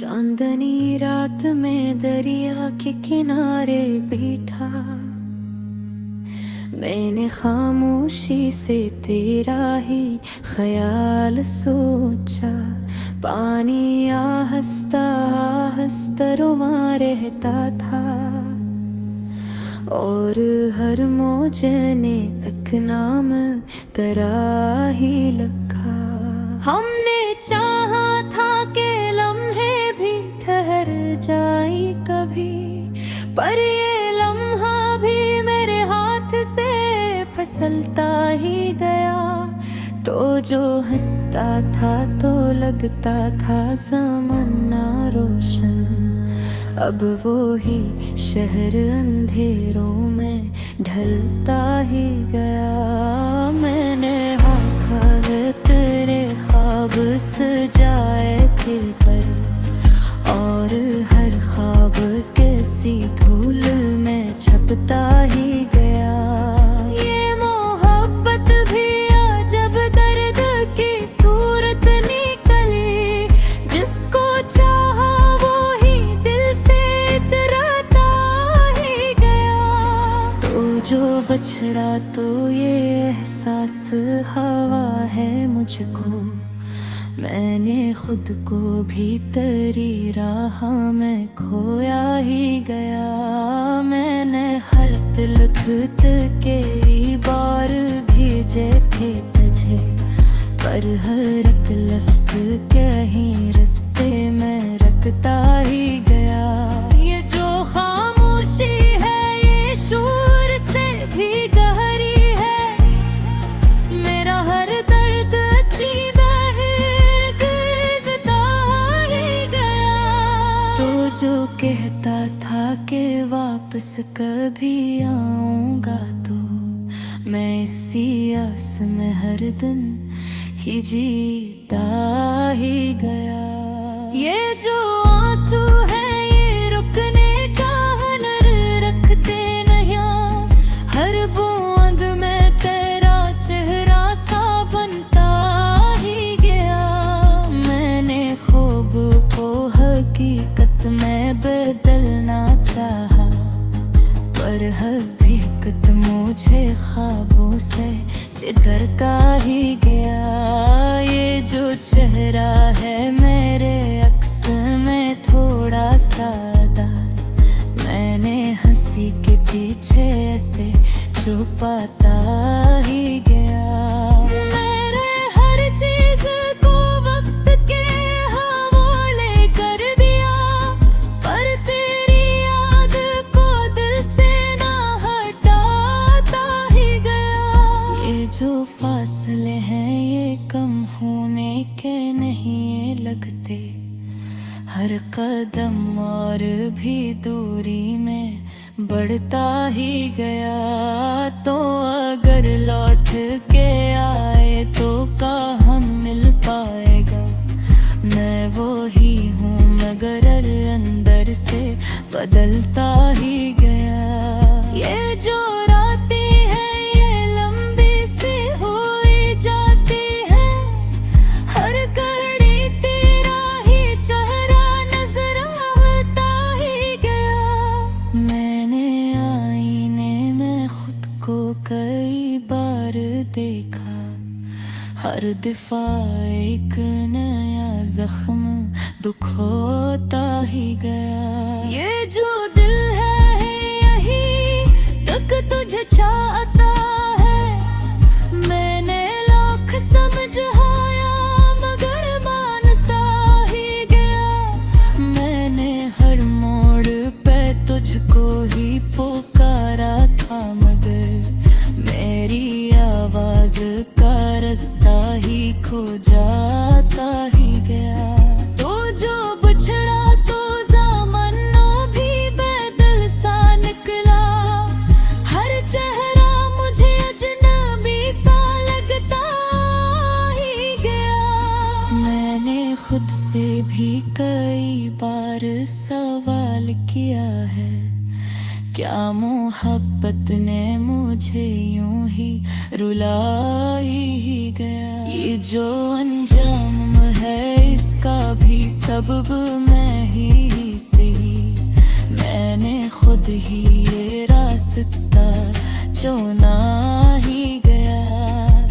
चांदनी रात में दरिया के किनारे बैठा, मैंने खामोशी से तेरा ही ख्याल सोचा। पानी आहस्ता आहस्ता रुमा रहता था और हर मौज ने एक नाम तेरा ही लिखा। हमने चाहा था कि लम्हे भी ठहर जाए कभी, पर ये लम्हा भी मेरे हाथ से फिसलता ही गया। तो जो हंसता था तो लगता था ज़माना रोशन, अब वो ही शहर अंधेरों में ढलता ही गया। मैंने आँखा तेरे ख्वाब सजाए थे पर, और हर ख्वाब कैसी धूल में छपता ही गया। ये मोहब्बत भी अजब दर्द की सूरत निकली, जिसको चाहा वो ही दिल से इतराता ही गया। तो जो बछड़ा तो ये एहसास हवा है मुझको, मैंने खुद को भी तेरी राह में खोया ही गया। मैंने खत लिखत के बार भेजे थे तुझे, पर हर एक लफ्ज कहीं रास्ते में रखता ही गया। ये जो खामोशी है ये शोर से भी गहरी है, मेरा हर दर्द सीधा जो कहता था कि वापस कभी आऊंगा, तो मैं इसी आस में हर दिन ही जीता ही गया। ये जो आंसू है ये रुकने का हुनर रखते नहीं, हर बूंद में तेरा चेहरा सा बनता ही गया। मैंने ख्वाब को हकीकत मैं बदलना चाहा, पर हकीकत मुझे ख्वाबों से चिढ़ता ही गया। ये जो चेहरा है मेरे अक्स में थोड़ा सा दास, मैंने हंसी के पीछे ऐसे छुपाता ही गया। मेरे हर चीज को वक्त के हवाले कर दिया, पर तेरी याद को दिल से ना हटाता ही गया। ये जो फासले हैं ये कम होने के नहीं लगते, हर कदम और भी दूरी में बढ़ता ही गया। तो अगर लौट के आए तो कहाँ मिल पाएगा, मैं वो ही हूँ मगर अंदर से बदलता ही गया। ये जो रातें हैं ये लंबी सी हो जाती है, हर घड़ी तेरा ही चेहरा नजर आता ही गया। मैंने आईने में खुद को कई बार देखा, हर दफा एक नया जख्म दुखोता ही गया। ये जो दिल है यही तक तुझे चाहता है, मैंने लाख समझाया मगर मानता ही गया। मैंने हर मोड़ पे तुझको ही पुकारा था, मगर मेरी आवाज का रास्ता ही खो जाता ही गया। तो जो बछड़ा तो ज़माना भी बदल सा निकला, हर चेहरा मुझे अजनबी सा लगता ही गया। मैंने खुद से भी कई बार सवाल किया है, क्या मोहब्बत ने मुझे यूं ही रुला ही गया। ये जो अंजाम है इसका भी सबब मैं ही ये रास्ता चुना ही गया।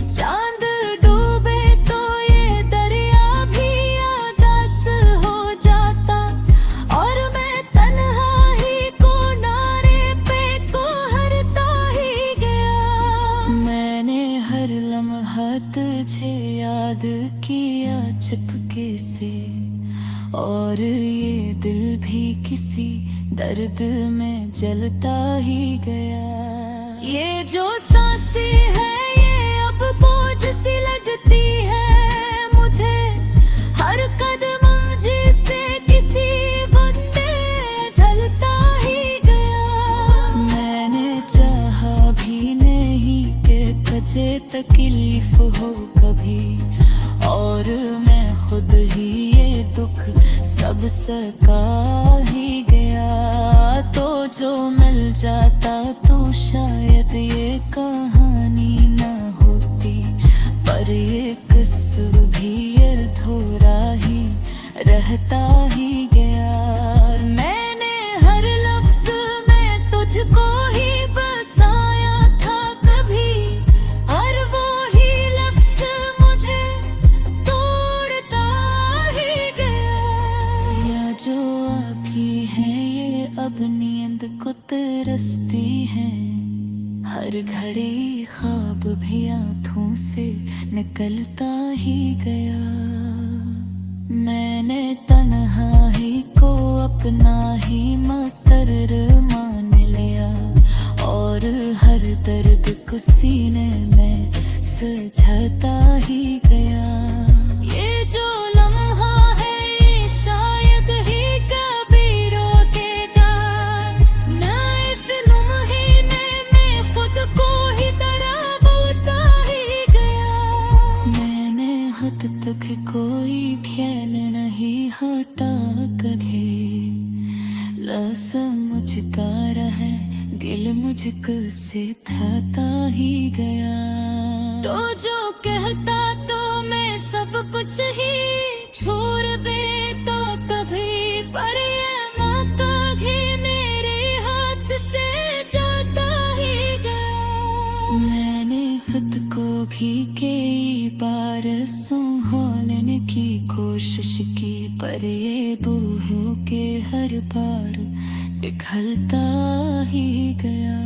चांद डूबे तो ये दरिया भी आगास हो जाता, और मैं तन्हा ही किनारे पे को हरता ही गया। मैंने हर लम्हा तुझे याद किया चुपके से, और ये दिल भी किसी दर्द में जलता ही गया। ये जो सांसें है ये अब बोझ सी लगती है मुझे, हर कदम जिसे किसी बंदे ढलता ही गया। मैंने चाहा भी नहीं कि तुझे तकलीफ हो कभी, और मैं खुद ही ये दुख सब सका ही गया। तो जो मिल जाता तो शायद ये कहानी न होती, पर ये किस्सा भी ये अधूरा ही रहता ही गया। मैंने हर लफ्ज में तुझको ही बसाया था कभी, और वो ही लफ्ज मुझे तोड़ता ही गया। या जो आँखें हैं ये अब नींद को तरसती हैं, हर घड़ी ख्वाब भी आँखों से निकलता ही गया। मैंने तन्हाई को अपना ही मकर्र मान लिया, और हर दर्द को सीने में सजाता ही गया। ये जो लम्हा है ये शायद ही कभी रोकेगा, मैं इस लम्हे में खुद को ही तरावता ही गया। मैंने हद तक कोई ख्याल नहीं हटा कभी, लस मुझका रहा गिल मुझको से था ही गया। तो जो कहता तो मैं सब कुछ ही छोड़ दे तो कभी, पर ये मौका भी मेरे हाथ से जाता ही गया। मैंने खुद को भी कई बार संभालने की कोशिश की, पर ये बूहों के हर बार पिघलता ही गया।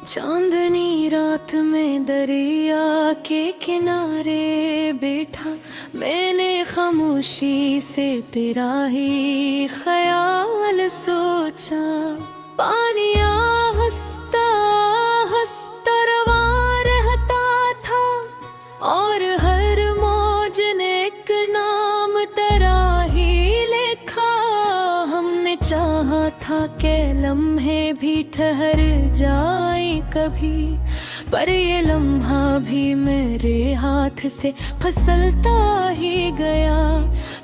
चांदनी रात में दरिया के किनारे बैठा, मैंने खामोशी से तेरा ही ख्याल सोचा। पानिया हंसता हंसता रवा रहता था, और हर मौज ने एक नाम तेरा ही लिखा। हमने चाहा था कि लम्हे भी ठहर जाए कभी, पर ये लम्हा भी मेरे हाथ से फिसलता ही गया।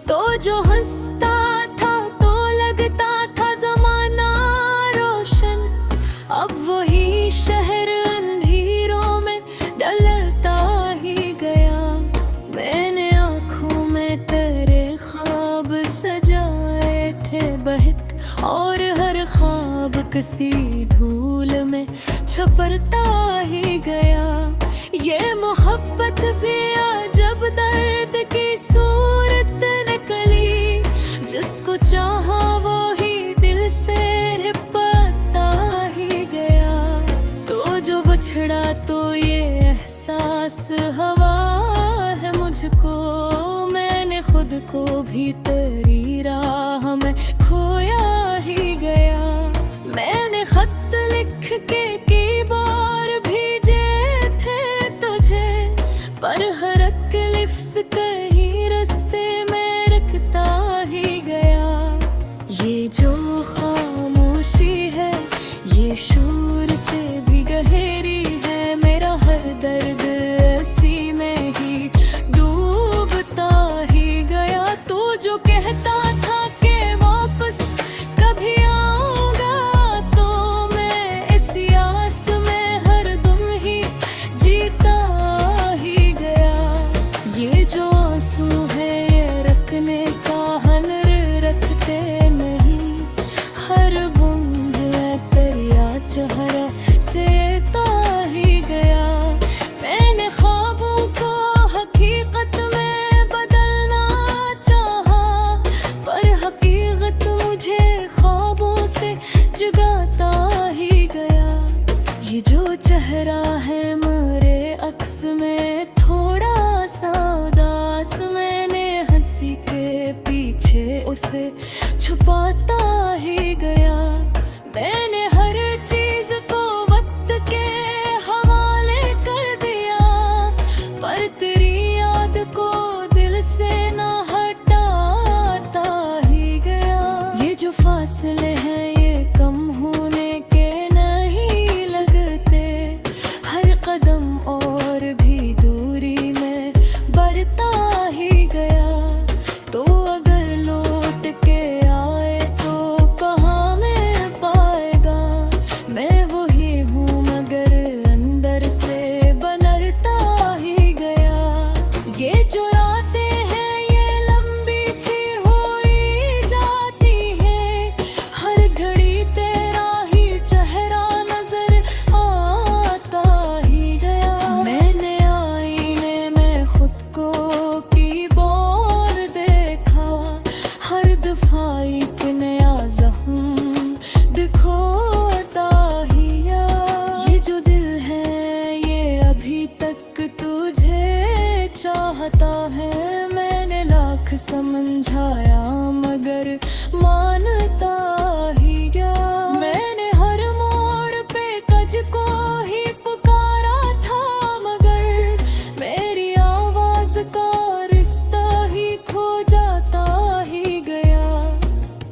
तो जो हंसता था तो लगता था जमाना रोशन, अब वही शहर अंधेरों में डलता ही गया। मैंने आँखों में तेरे ख्वाब सजाए थे बहक, और हर ख्वाब किसी धूल में छपरता ही गया। ये मोहब्बत भी अजब दर्द की सूरत निकली, जिसको चाहा वो ही दिल से रिपता ही गया। तो जो बछड़ा तो ये एहसास हवा है मुझको, मैंने खुद को भी तेरी राह में खोया ही गया। मैंने खत लिख के कई बार भेजे थे तुझे, पर हर एक लिफ्स कहीं रास्ते में रखता ही गया। ये जो खामोशी है ये शोर से भी गहरी है, मेरा हर दर्द इसी में ही डूबता ही गया। तो से छुपाता ही गया। मैंने हर चीज को वक्त के हवाले कर दिया, पर तेरी याद को दिल से ना हटाता ही गया। ये जो फासले हैं ये कम होने के नहीं लगते, हर कदम और भी दूरी में बढ़ता ही गया। तो अगर लौट के आए तो कहाँ में पाएगा, मैं वही हूँ मगर अंदर से बनरता ही गया। ये जो रातें हैं ये लंबी सी हुई जाती है, हर घड़ी तेरा ही चेहरा नजर आता ही गया। मैंने आईने में खुद को की बार देखा, हर दफा एक नया जख्म दिखोता ही गया। ये जो दिल है ये अभी तक तुझे चाहता है, मैंने लाख समझाया मगर मानता ही गया। मैंने हर मोड़ पे तुझको ही पुकारा था, मगर मेरी आवाज का रिश्ता ही खो जाता ही गया।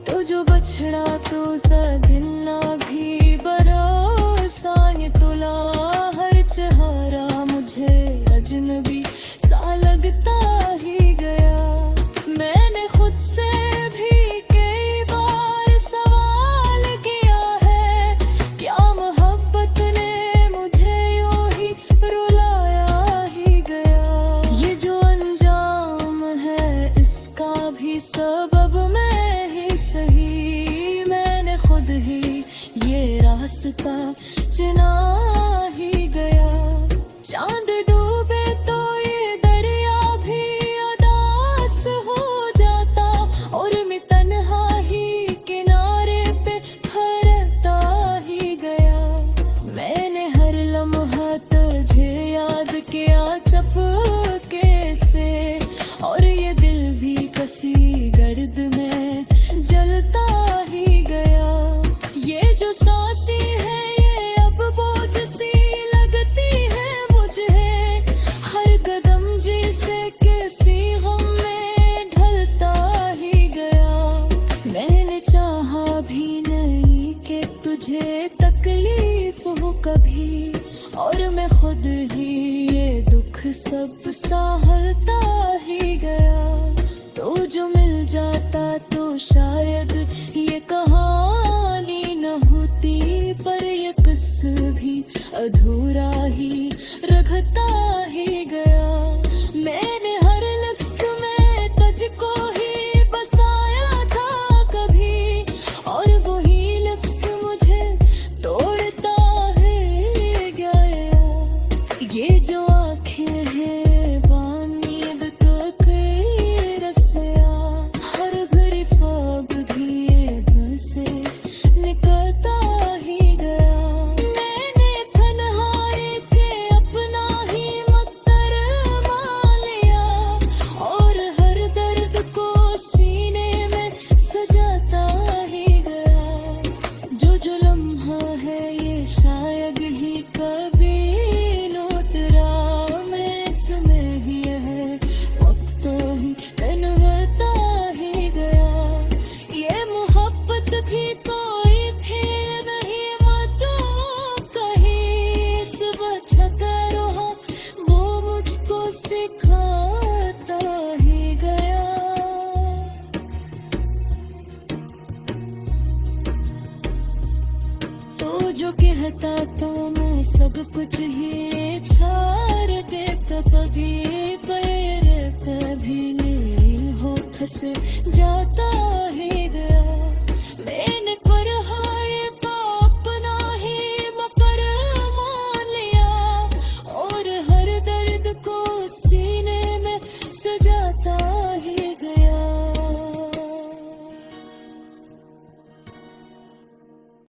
तो जो बछड़ा तो सदिना भी भरोसा ये तुला, हर चेहरा मुझे अजनबी सा लगता ही गया। मैंने खुद से भी कई बार सवाल किया है, क्या मोहब्बत ने मुझे यूं ही रुलाया ही गया। ये जो अंजाम है इसका भी सबब मैं ही सही, मैंने खुद ही ये रास्ता चुना ही गया। चांद डूबे तो ये दरिया भी उदास हो जाता, और मैं तन्हा ही किनारे पे ठहरता ही गया। मैंने हर लम्हा तुझे याद किया चुपके से, और ये दिल भी कसी गर्द में जलता ही गया। ये जो सांसें हैं ये अब बोझ सी लगती है मुझे, हर कदम जिसे किसी गम में ढलता ही गया। मैंने चाहा भी नहीं कि तुझे तकलीफ हो कभी, और मैं खुद ही ये दुख सब सहलता ही गया। तो जो मिल जाता तो शायद ये कहानी न होती, पर ये किस्सा भी अधूरा ही रखता ही गया। मैंने हर लफ्ज में तुझको ही बसाया था कभी, और वही लफ्ज मुझे तोड़ता है गया। ये जो आँखें हैं बानीद तो कई रसिया, हर घड़ी ख्वाब भी ये दिल से निकलता ही गया। मैंने तन्हाई के अपना ही मक्तर मान लिया, और हर दर्द को सीने में सजाता ही गया। जो लम्हा है ये शायद ही कभी लौट रहा, मैं इसमें ही है वक्त तो ही तन्हाता ही गया। ये मोहब्बत भी कोई थी नहीं वो तो कहीं, इस वजह करो वो मुझको सिखाता ही गया। तो जो कहता तो मैं सब कुछ ही छोड़ देता, कभी पैर कभी नहीं होठ से जाता ही गया।